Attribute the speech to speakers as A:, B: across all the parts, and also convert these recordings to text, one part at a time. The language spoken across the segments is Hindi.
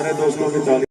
A: सारे दोस्तों की ताली।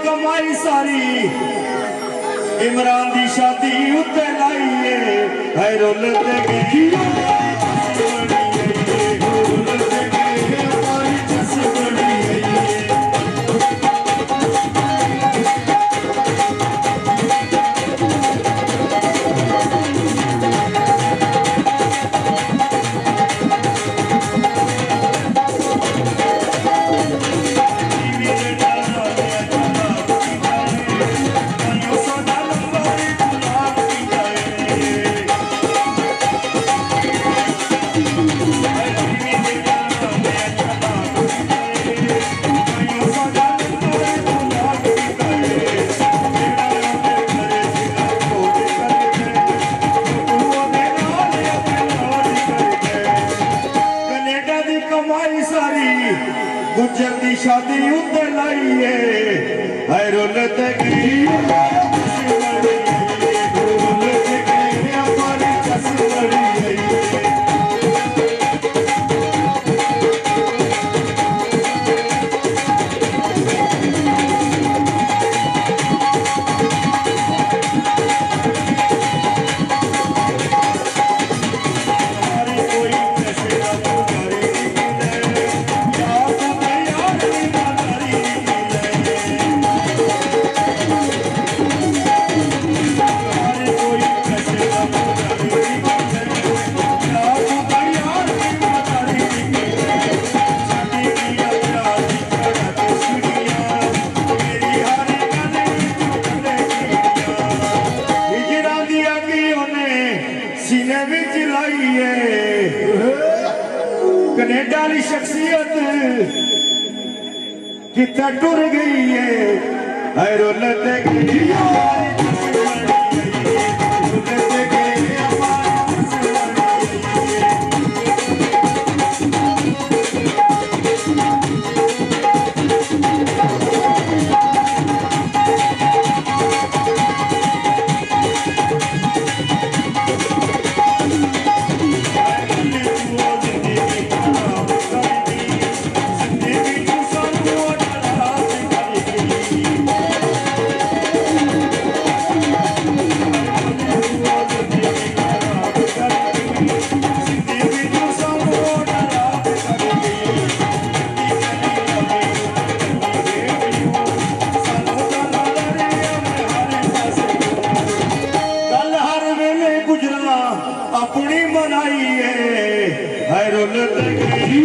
A: कमाई सारी इमरान दी शादी उत्ते लाइए है रोल ते गई गुजर दी शादी उत्ते लाइए है रोल ते गई कनेडा की शख्सियत कितना टुर गई है रोल ते गई अपनी बनाई है रोल ते गई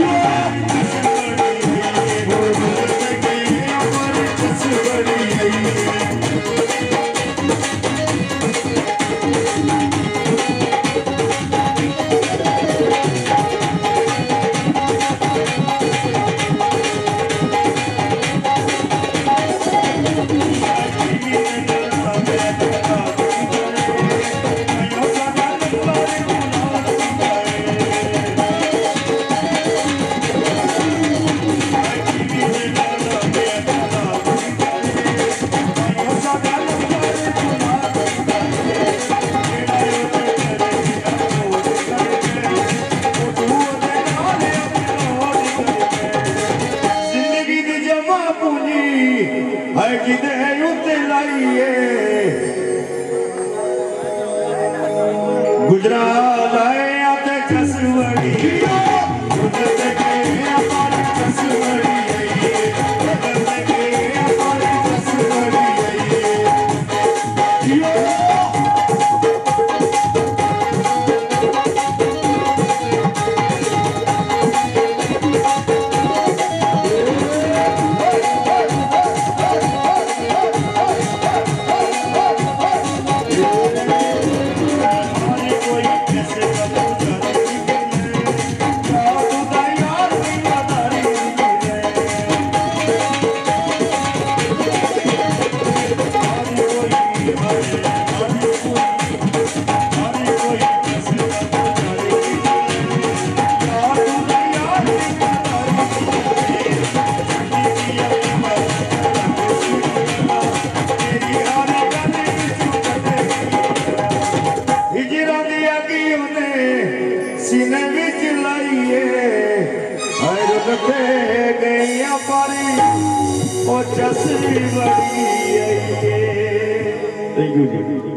A: है किदे उते लाइए गुजरात आए आते कसवड़ी उते के हमारी कसवड़ी उते के हमारी कसवड़ी सीने विच लाइए हर रखे गई पारी ओ जसी बड़ी। Thank you ji.